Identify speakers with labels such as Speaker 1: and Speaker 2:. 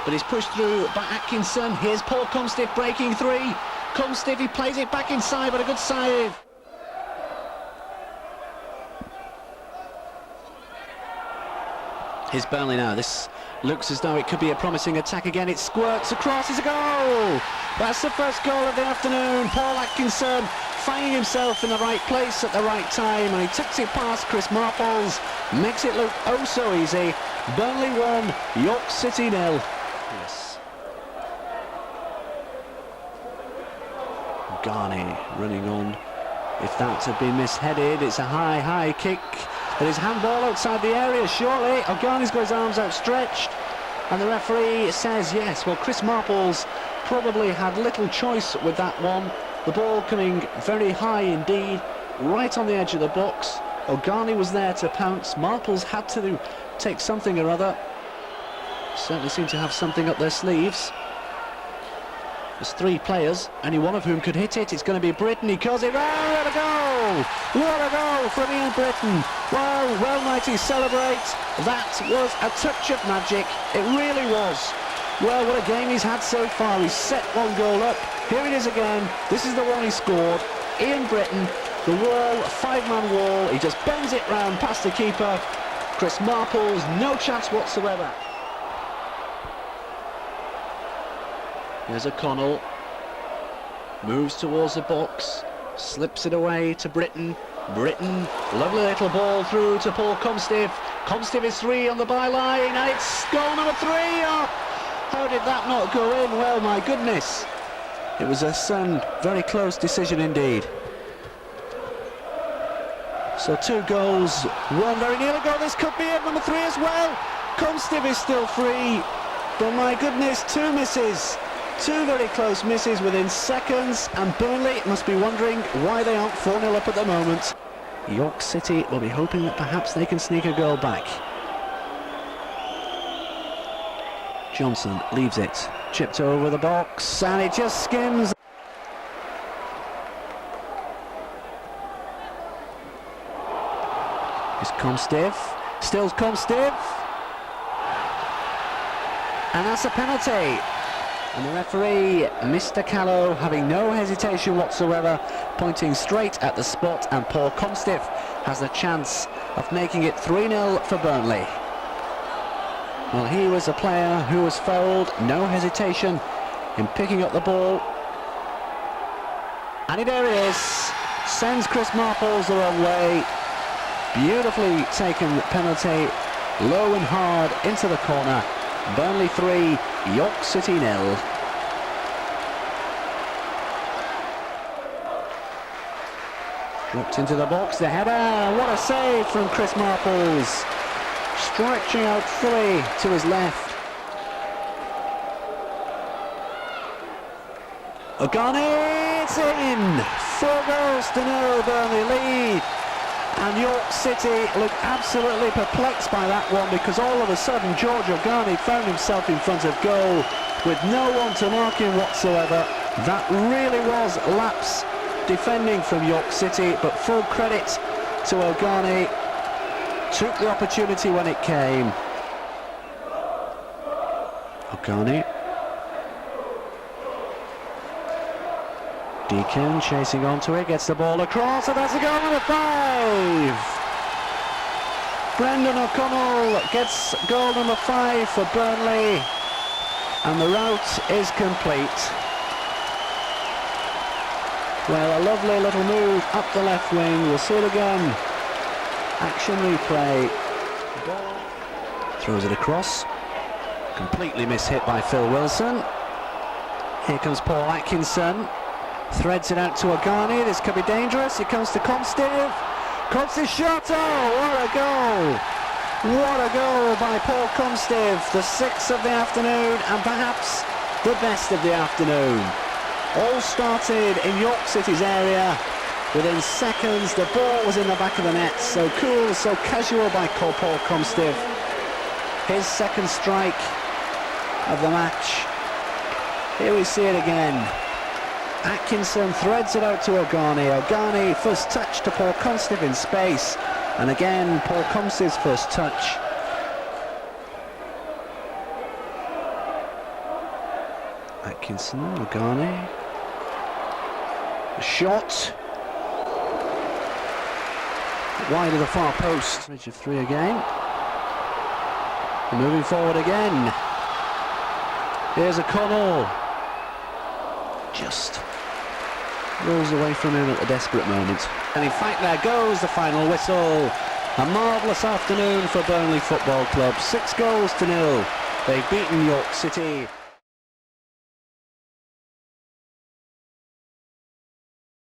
Speaker 1: but he's pushed through by Atkinson. Here's Paul Comstiff breaking three. Comstiff, he plays it back inside, but a good save. Here's Burnley now. This looks as though it could be a promising attack again. It squirts across. It's a goal! That's the first goal of the afternoon. Paul Atkinson finding himself in the right place at the right time, and he takes it past Chris Marples, makes it look oh so easy. Burnley 1, York City 0. Yes. Garney running on. If that had been misheaded, it's a high kick. It is handball outside the area, surely. O'Garney's got his arms outstretched, and the referee says yes. Well, Chris Marples probably had little choice with that one. The ball coming very high indeed, right on the edge of the box. O'Garney was there to pounce. Marples had to take something or other. Certainly seem to have something up their sleeves. There's three players, only one of whom could hit it. It's going to be Britton. He calls it round. What a goal! What a goal from Ian Britton. Well might he celebrate. That was a touch of magic. It really was. Well, what a game he's had so far. He's set one goal up. Here it is again. This is the one he scored. Ian Britton, the wall, a five-man wall. He just bends it round past the keeper. Chris Marples, no chance whatsoever. There's O'Connell, moves towards the box, slips it away to Britton. Britton, lovely little ball through to Paul Comstiff. Comstiff is three on the byline, and it's goal number 3. Oh, how did that not go in? Well, my goodness. It was a very close decision indeed. So 2 goals, 1 very nearly goal. This could be it, number 3 as well. Comstiff is still free, but my goodness, 2 misses. 2 very close misses within seconds, and Burnley must be wondering why they aren't 4-0 up at the moment. York City will be hoping that perhaps they can sneak a goal back. Johnson leaves it, chipped over the box, and it just skims. It's Comstiff, still Comstiff, and that's a penalty. And the referee, Mr. Callow, having no hesitation whatsoever, pointing straight at the spot, and Paul Comstiff has the chance of making it 3-0 for Burnley. Well, he was a player who was fouled, no hesitation in picking up the ball. And there he is, sends Chris Marples the wrong way. Beautifully taken penalty, low and hard into the corner. Burnley 3, York City 0. Dropped into the box, the header, what a save from Chris Marples. Stretching out fully to his left. O'Garney, it's in! 4 goals to 0, Burnley lead. And York City look absolutely perplexed by that one, because all of a sudden George O'Garney found himself in front of goal with no one to mark him whatsoever. That really was lapse defending from York City, but full credit to O'Garney. Took the opportunity when it came. O'Garney. Deacon chasing onto it, gets the ball across, and that's a goal number 5. Brendan O'Connell gets goal number 5 for Burnley, and the route is complete. Well, a lovely little move up the left wing. We'll see it again. Action replay. Ball. Throws it across. Completely mishit by Phil Wilson. Here comes Paul Atkinson. Threads it out to O'Garney. This could be dangerous. It comes to Comstiff. Comstiff shot. Oh, what a goal! What a goal by Paul Comstiff. The 6th of the afternoon, and perhaps the best of the afternoon. All started in York City's area. Within seconds, the ball was in the back of the net. So cool, so casual by Paul Comstiff. His 2nd strike of the match. Here we see it again. Atkinson threads it out to O'Garney. O'Garney first touch to Paul Comstiff in space, and again Paul Comstiff's first touch. Atkinson, Ogani. A shot. Wide of the far post. Bridge of 3 again. And moving forward again. Here's a Connell. Just rolls away from him at a desperate moment. And in fact, there goes the final whistle. A marvellous afternoon for Burnley Football Club. 6 goals to 0. They've beaten York City.